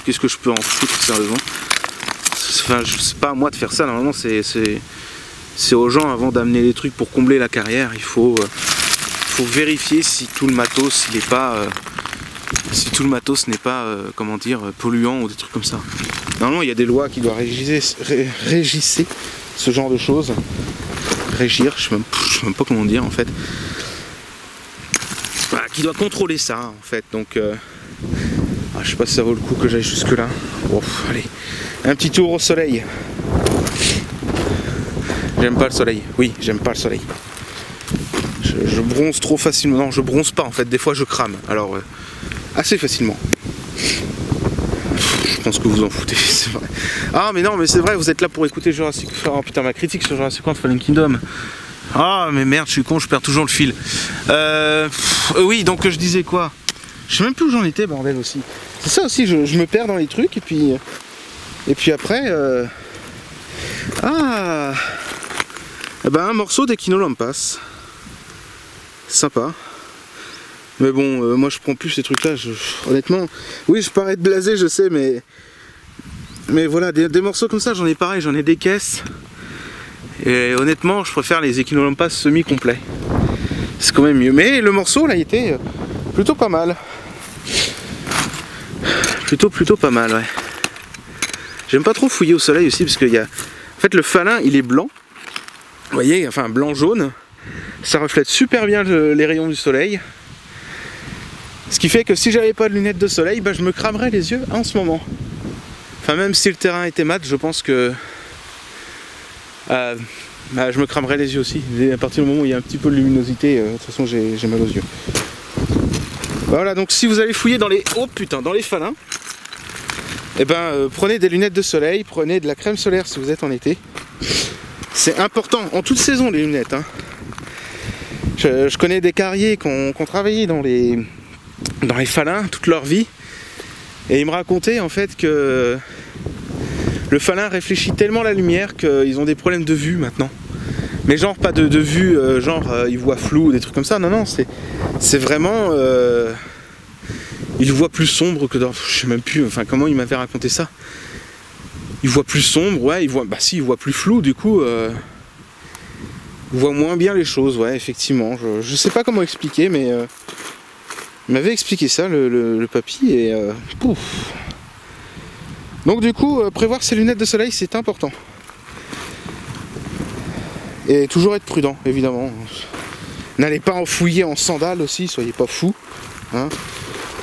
qu'est-ce que je peux en foutre, sérieusement? Enfin, c'est pas à moi de faire ça. Normalement, c'est aux gens, avant d'amener les trucs pour combler la carrière, il faut vérifier si tout le matos n'est pas comment dire, polluant ou des trucs comme ça. Normalement il y a des lois qui doivent régir ce genre de choses. Régir, je sais même pas comment dire en fait. Voilà, qui doit contrôler ça en fait. Donc je sais pas si ça vaut le coup que j'aille jusque là. Bon, allez, un petit tour au soleil. J'aime pas le soleil. Oui, j'aime pas le soleil. Je bronze trop facilement. Non, je bronze pas en fait. Des fois je crame. Alors assez facilement. Je pense que vous en foutez, c'est vrai. Ah mais non, mais c'est vrai, vous êtes là pour écouter Jurassic... Oh putain, ma critique sur Jurassic World Fallen Kingdom. Ah mais merde, je suis con, je perds toujours le fil. Oui, donc je disais quoi? Je sais même plus où j'en étais, bordel aussi. C'est ça aussi, je me perds dans les trucs et puis après... Ah ben un morceau d'Echinolompas. Sympa. Mais bon, moi je prends plus ces trucs là, honnêtement, oui je parais être blasé, je sais, mais voilà, des morceaux comme ça, j'en ai pareil, j'en ai des caisses, et honnêtement je préfère les Echinolompas semi-complets, c'est quand même mieux. Mais le morceau là il était plutôt pas mal, plutôt pas mal, ouais. J'aime pas trop fouiller au soleil aussi, parce qu'il y a, en fait le falin il est blanc, vous voyez, enfin blanc-jaune, ça reflète super bien les rayons du soleil. Ce qui fait que si j'avais pas de lunettes de soleil, bah, je me cramerais les yeux en ce moment. Enfin, même si le terrain était mat, je pense que je me cramerais les yeux aussi. Et à partir du moment où il y a un petit peu de luminosité, de toute façon j'ai mal aux yeux. Voilà, donc si vous allez fouiller dans les... Oh putain, dans les falins, eh ben prenez des lunettes de soleil, prenez de la crème solaire si vous êtes en été. C'est important, en toute saison les lunettes. Hein. Je connais des carriers qui ont travaillé dans les falins toute leur vie, et ils me racontaient en fait que le falin réfléchit tellement la lumière qu'ils ont des problèmes de vue maintenant. Mais genre pas de vue, ils voient flou ou des trucs comme ça, non, c'est vraiment... ils voient plus sombre que dans... Je sais même plus, enfin comment ils m'avaient raconté ça. Ils voient plus sombre, ouais, ils voient plus flou, du coup... ils voient moins bien les choses, ouais, effectivement. Je sais pas comment expliquer, mais... il m'avait expliqué ça, le papy, et pouf. Donc du coup, prévoir ses lunettes de soleil, c'est important. Et toujours être prudent, évidemment. N'allez pas en fouiller en sandales aussi, soyez pas fous. Hein.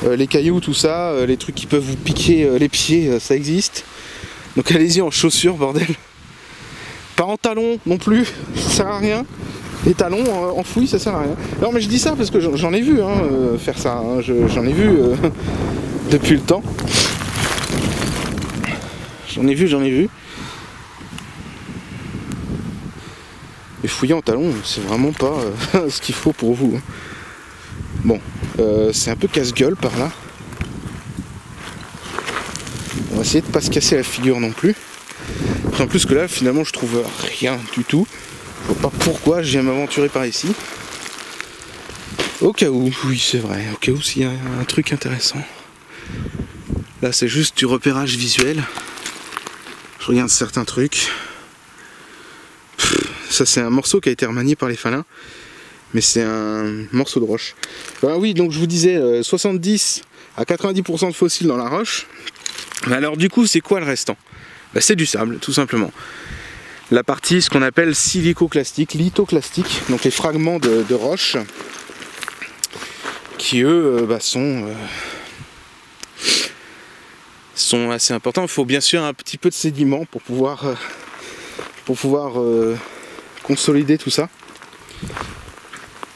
Les cailloux, tout ça, les trucs qui peuvent vous piquer les pieds, ça existe. Donc allez-y en chaussures, bordel. Pas en talons non plus, ça sert à rien. Les talons enfouis, ça sert à rien. Non mais je dis ça parce que j'en ai vu faire ça, hein. J'en ai vu depuis le temps. J'en ai vu. Et fouiller en talons, c'est vraiment pas ce qu'il faut pour vous. Bon, c'est un peu casse-gueule par là. On va essayer de pas se casser la figure non plus. En plus que là, finalement, je trouve rien du tout. Je vois pas pourquoi je viens m'aventurer par ici. Au cas où, oui c'est vrai, au cas où s'il y a un truc intéressant. Là c'est juste du repérage visuel. Je regarde certains trucs. Ça c'est un morceau qui a été remanié par les Falins. Mais c'est un morceau de roche. Ben oui, donc je vous disais 70 à 90% de fossiles dans la roche. Alors du coup c'est quoi le restant? Ben, c'est du sable tout simplement. La partie, ce qu'on appelle silicoclastique, lithoclastique, donc les fragments de roche qui eux sont assez importants. Il faut bien sûr un petit peu de sédiment pour pouvoir consolider tout ça.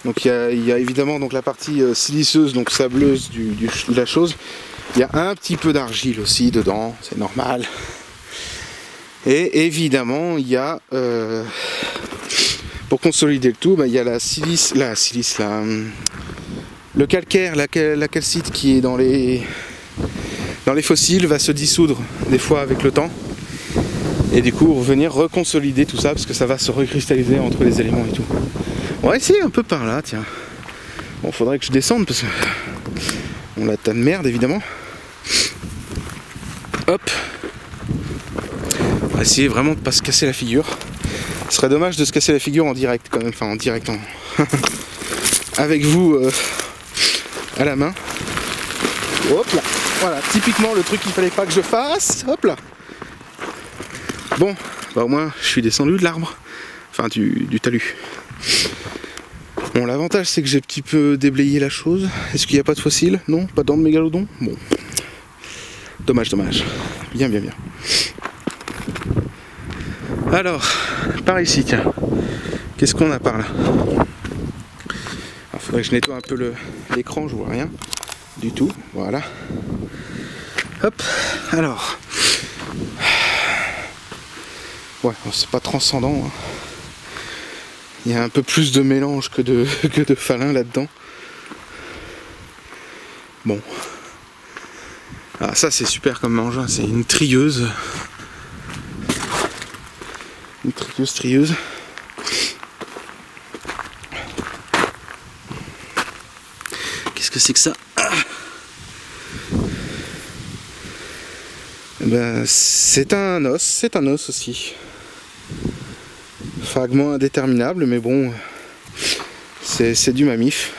Donc il y a évidemment donc la partie siliceuse, donc sableuse de la chose. Il y a un petit peu d'argile aussi dedans, c'est normal. Et évidemment, il y a, pour consolider le tout, il y a le calcaire, la calcite qui est dans les fossiles va se dissoudre des fois avec le temps. Et du coup, venir reconsolider tout ça parce que ça va se recristalliser entre les éléments et tout. On va essayer un peu par là, tiens. Bon, faudrait que je descende parce que on a tas de merde évidemment. Hop. On va essayer vraiment de pas se casser la figure. Ce serait dommage de se casser la figure en direct quand même, enfin en direct avec vous à la main. Hop là, voilà, typiquement le truc qu'il fallait pas que je fasse. Hop là. Bon, bah au moins je suis descendu de l'arbre, enfin du talus. Bon, l'avantage c'est que j'ai un petit peu déblayé la chose. Est-ce qu'il n'y a pas de fossiles? Non, pas de dents de mégalodon? Bon, dommage. Bien. Alors, par ici, tiens. Qu'est-ce qu'on a par là? Il faudrait que je nettoie un peu l'écran, je vois rien du tout. Voilà. Hop, alors. Ouais, c'est pas transcendant. Hein. Il y a un peu plus de mélange que de Falins là-dedans. Bon. Ah, ça c'est super comme engin, c'est une trieuse. Une trieuse. Qu'est-ce que c'est que ça? Ben, c'est un os aussi. Fragment indéterminable, mais bon, c'est du mammif.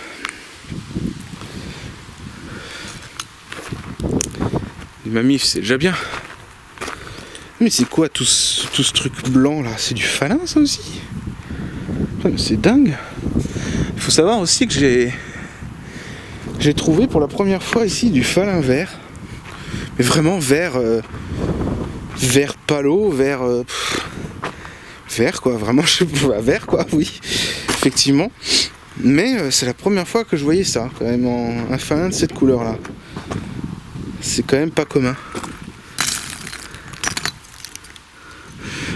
Du mammif, c'est déjà bien. Mais c'est quoi tout ce truc blanc là? C'est du Falin ça aussi? C'est dingue. Il faut savoir aussi que j'ai trouvé pour la première fois ici du Falin vert. Mais vraiment vert palo, vert quoi, vraiment je sais pas, vert quoi, oui, effectivement. Mais c'est la première fois que je voyais ça, quand même, un Falin de cette couleur là. C'est quand même pas commun.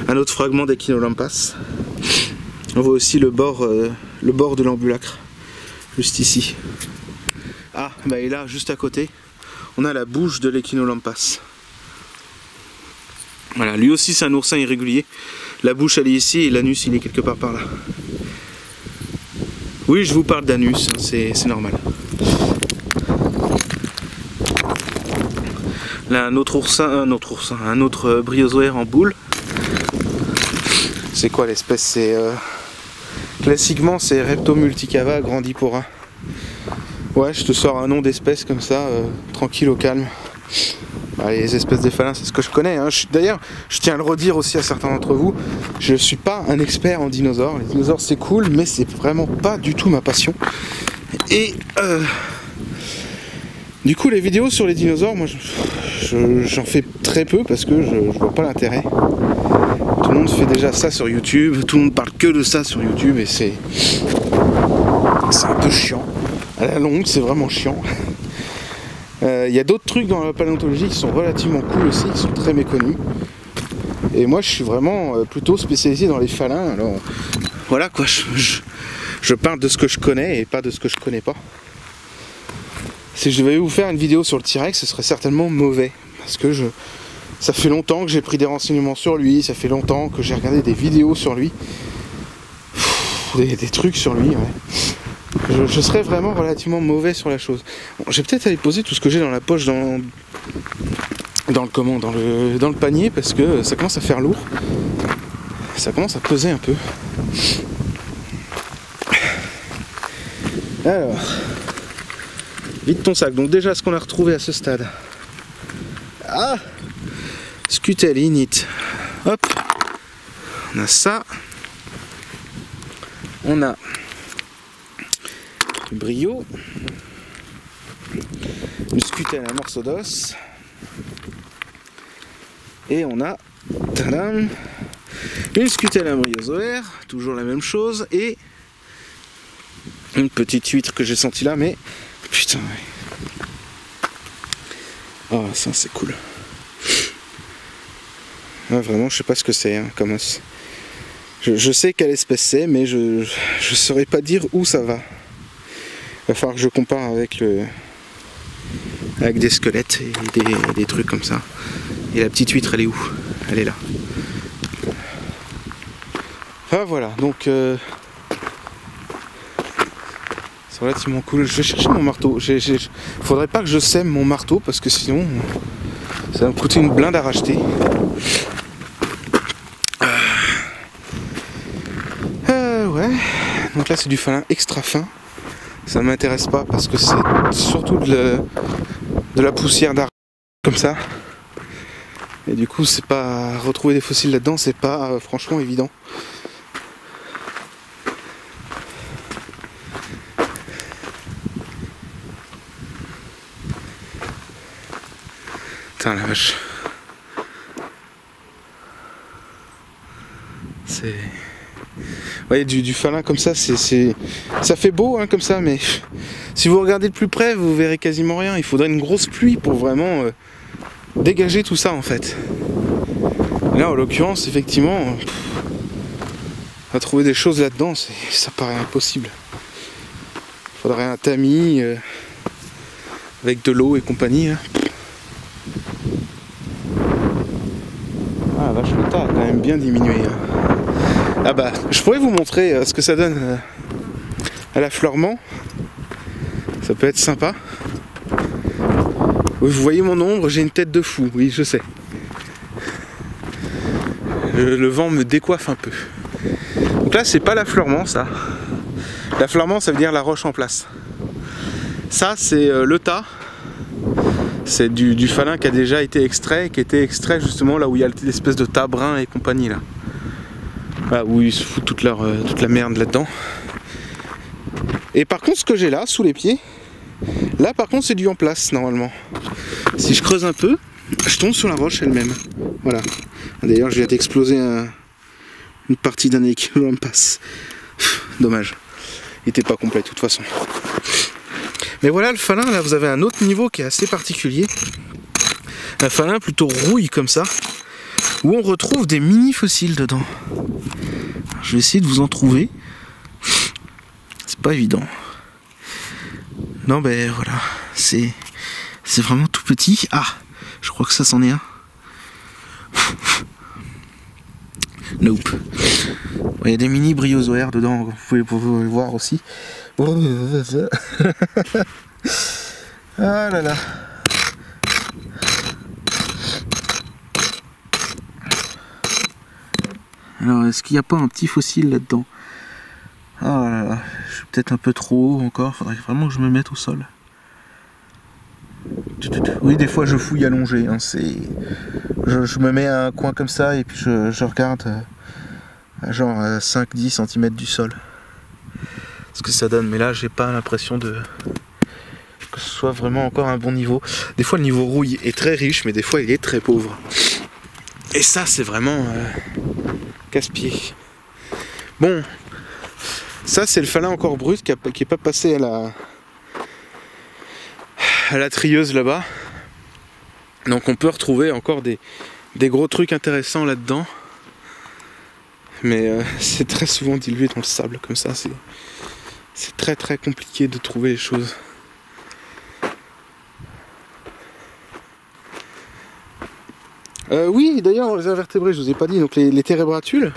Un autre fragment d'Echinolampas. On voit aussi le bord de l'ambulacre, juste ici. Ah, bah et là, juste à côté, on a la bouche de l'Echinolampas. Voilà, lui aussi c'est un oursin irrégulier. La bouche elle est ici et l'anus il est quelque part par là. Oui, je vous parle d'anus, hein, c'est normal. Là un autre bryozoaire en boule. C'est quoi l'espèce? C'est classiquement c'est Reptomulticava grandipora. Ouais, je te sors un nom d'espèce comme ça, tranquille au calme. Bah, les espèces des Falins, c'est ce que je connais. Hein. D'ailleurs, je tiens à le redire aussi à certains d'entre vous, je suis pas un expert en dinosaures. Les dinosaures c'est cool, mais c'est vraiment pas du tout ma passion. Et du coup, les vidéos sur les dinosaures, moi j'en fais très peu parce que je vois pas l'intérêt. Tout le monde fait déjà ça sur YouTube, tout le monde parle que de ça sur YouTube et c'est un peu chiant. À la longue, c'est vraiment chiant. Il y a d'autres trucs dans la paléontologie qui sont relativement cool aussi, qui sont très méconnus. Et moi, je suis vraiment plutôt spécialisé dans les phalins. Alors voilà quoi, je parle de ce que je connais et pas de ce que je connais pas. Si je devais vous faire une vidéo sur le T-Rex, ce serait certainement mauvais. Parce que ça fait longtemps que j'ai pris des renseignements sur lui, ça fait longtemps que j'ai regardé des vidéos sur lui. Des trucs sur lui, ouais. Je serais vraiment relativement mauvais sur la chose. Bon, j'ai peut-être à lui poser tout ce que j'ai dans la poche dans le panier parce que ça commence à faire lourd. Ça commence à peser un peu. Alors, vide ton sac. Donc déjà, ce qu'on a retrouvé à ce stade. Ah, Scutel init. Hop, on a ça. On a du brio, une Scutel à morceau d'os, et on a tadam, une Scutel à bryozoaire, toujours la même chose, et une petite huître que j'ai sentie là, mais putain, oh ça c'est cool. Ah, vraiment, je sais pas ce que c'est hein, comme os. Je sais quelle espèce c'est, mais je saurais pas dire où ça va. Il va falloir que je compare avec des squelettes et des trucs comme ça. Et la petite huître, elle est où? Elle est là. Ah voilà, donc c'est relativement cool. Je vais chercher mon marteau. Faudrait pas que je sème mon marteau parce que sinon ça va me coûter une blinde à racheter. Ouais, donc là c'est du falin extra fin. Ça m'intéresse pas parce que c'est surtout de la poussière d'argile comme ça. Et du coup c'est pas retrouver des fossiles là-dedans, c'est pas franchement évident. Putain la vache. C'est... Ouais, du falin comme ça, ça fait beau hein, comme ça, mais si vous regardez de plus près, vous verrez quasiment rien. Il faudrait une grosse pluie pour vraiment dégager tout ça en fait. Et là, en l'occurrence, effectivement, à trouver des choses là-dedans, ça paraît impossible. Il faudrait un tamis avec de l'eau et compagnie. Hein. Ah la vache, le tas a quand même bien diminué. Hein. Ah bah, je pourrais vous montrer ce que ça donne à l'affleurement. Ça peut être sympa. Oui, vous voyez mon ombre, j'ai une tête de fou, oui je sais. Le vent me décoiffe un peu. Donc là c'est pas l'affleurement ça. L'affleurement ça veut dire la roche en place. Ça c'est le tas. C'est du falin qui a déjà été extrait, qui était extrait justement là où il y a l'espèce de tas brun et compagnie là. Là où ils se foutent toute la merde là-dedans. Et par contre ce que j'ai là sous les pieds, là par contre c'est du en place normalement. Si je creuse un peu, je tombe sur la roche elle-même. Voilà. D'ailleurs je viens d'exploser une partie d'un équilibre en passe. Dommage. Il n'était pas complet de toute façon. Mais voilà le falin, là vous avez un autre niveau qui est assez particulier. Un falin plutôt rouille comme ça, où on retrouve des mini fossiles dedans. Alors, je vais essayer de vous en trouver. C'est pas évident. Non ben voilà, c'est vraiment tout petit. Ah, je crois que ça c'en est un. Nope. Il y a des mini bryozoaires dedans, vous pouvez le voir aussi. Ah là là. Alors, est-ce qu'il n'y a pas un petit fossile là-dedans? Oh là là, je suis peut-être un peu trop haut encore, faudrait vraiment que je me mette au sol. Oui, des fois je fouille allongé, hein, je me mets à un coin comme ça et puis je regarde à genre à 5-10 cm du sol. Ce que ça donne, mais là j'ai pas l'impression que ce soit vraiment encore un bon niveau. Des fois le niveau rouille est très riche, mais des fois il est très pauvre. Et ça c'est vraiment... casse-pied. Bon, ça c'est le falin encore brut qui est pas passé à la trieuse là-bas. Donc on peut retrouver encore des gros trucs intéressants là-dedans. Mais c'est très souvent dilué dans le sable comme ça. C'est très très compliqué de trouver les choses. Oui, d'ailleurs, les invertébrés, je vous ai pas dit, donc les térébratules,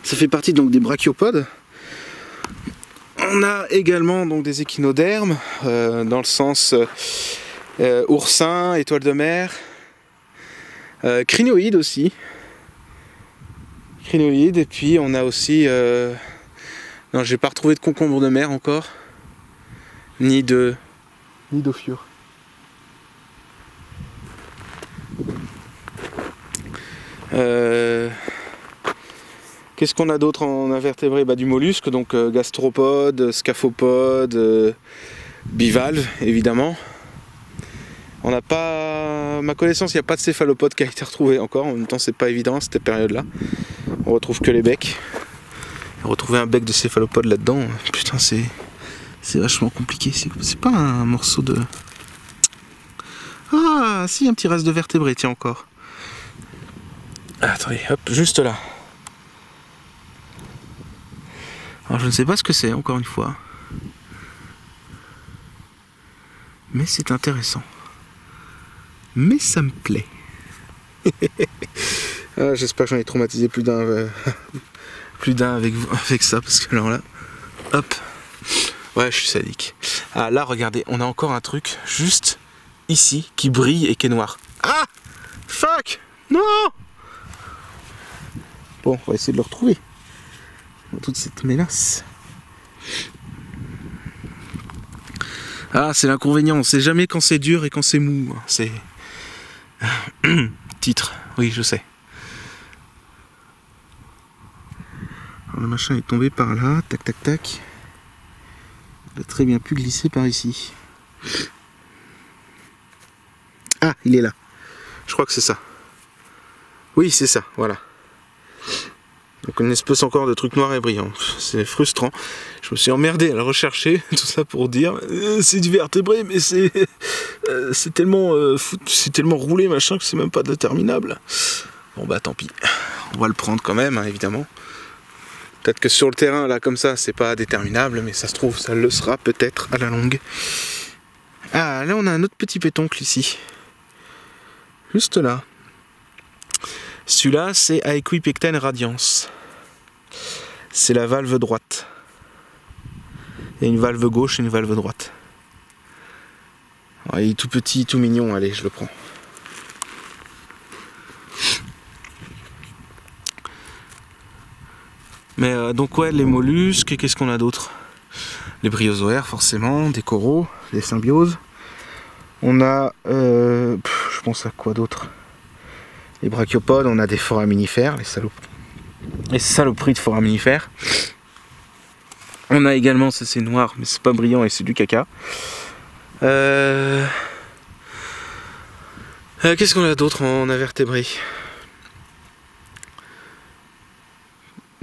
ça fait partie donc des brachiopodes. On a également donc des échinodermes, dans le sens oursin, étoile de mer, crinoïdes aussi. Crinoïdes, et puis on a aussi... non, j'ai pas retrouvé de concombre de mer encore, ni d'ophiure. Qu'est-ce qu'on a d'autre en invertébrés? Du mollusque, donc gastropodes, scaphopodes, bivalves évidemment. On n'a pas, à ma connaissance, il n'y a pas de céphalopode qui a été retrouvé encore. En même temps, c'est pas évident à cette période-là. On retrouve que les becs. Retrouver un bec de céphalopode là-dedans, putain, c'est vachement compliqué. C'est pas un morceau de... Ah, si, un petit reste de vertébré, tiens encore. Attendez, hop, juste là. Alors je ne sais pas ce que c'est, encore une fois. Mais c'est intéressant. Mais ça me plaît. Ah, j'espère que j'en ai traumatisé plus d'un avec ça, parce que alors là, hop. Ouais, je suis sadique. Ah, là, regardez, on a encore un truc, juste ici, qui brille et qui est noir. Ah! Fuck! Non! Bon, on va essayer de le retrouver. Dans toute cette mélasse. Ah, c'est l'inconvénient, on sait jamais quand c'est dur et quand c'est mou. C'est... Titre, oui, je sais. Alors, le machin est tombé par là, tac tac tac. Il a très bien pu glisser par ici. Ah, il est là. Je crois que c'est ça. Oui, c'est ça, voilà. Donc une espèce encore de truc noir et brillant. C'est frustrant. Je me suis emmerdé à le rechercher, tout ça pour dire c'est du vertébré, mais c'est tellement c'est tellement roulé machin que c'est même pas déterminable. Bon bah tant pis. On va le prendre quand même, hein, évidemment. Peut-être que sur le terrain là comme ça c'est pas déterminable, mais ça se trouve ça le sera peut-être à la longue. Ah là on a un autre petit pétoncle ici. Juste là. Celui-là c'est Aequipecten radians. C'est la valve droite. Il y a une valve gauche et une valve droite. Alors, il est tout petit, tout mignon, allez je le prends. Mais donc ouais, les mollusques, qu'est-ce qu'on a d'autre? Les bryozoaires forcément, des coraux, des symbioses. On a, je pense à quoi d'autre? Les brachiopodes, on a des foraminifères, les saloperies de foraminifères. On a également, ça c'est noir, mais c'est pas brillant et c'est du caca. Qu'est-ce qu'on a d'autre en invertébrés?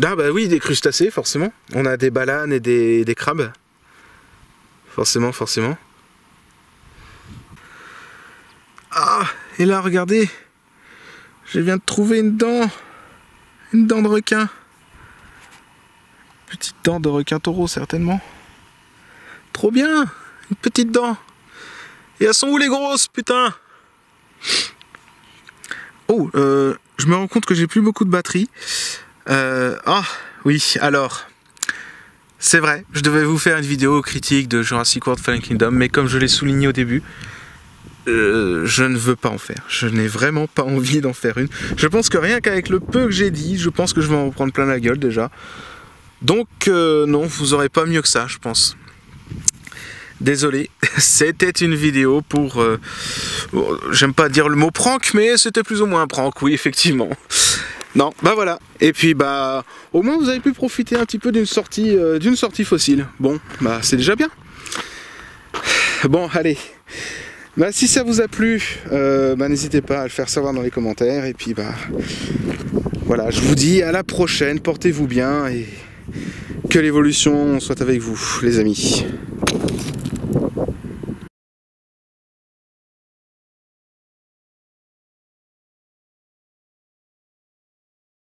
Ah bah oui, des crustacés, forcément. On a des balanes et des crabes. Forcément, forcément. Ah, et là, regardez. Je viens de trouver une dent de requin. Petite dent de requin taureau, certainement. Trop bien, une petite dent. Et elles sont où les grosses, putain? Oh, je me rends compte que j'ai plus beaucoup de batterie. Ah, oui, alors... C'est vrai, je devais vous faire une vidéo critique de Jurassic World Fallen Kingdom, mais comme je l'ai souligné au début, je ne veux pas en faire. Je n'ai vraiment pas envie d'en faire une. Je pense que rien qu'avec le peu que j'ai dit, je pense que je vais en prendre plein la gueule déjà. Donc non, vous aurez pas mieux que ça, je pense. Désolé, c'était une vidéo pour... j'aime pas dire le mot prank, mais c'était plus ou moins un prank, oui, effectivement. Non, bah voilà. Et puis bah, au moins vous avez pu profiter un petit peu d'une sortie fossile. Bon, bah c'est déjà bien. Bon, allez. Bah si ça vous a plu, bah n'hésitez pas à le faire savoir dans les commentaires. Et puis bah, voilà. Voilà, je vous dis à la prochaine, portez-vous bien et que l'évolution soit avec vous, les amis.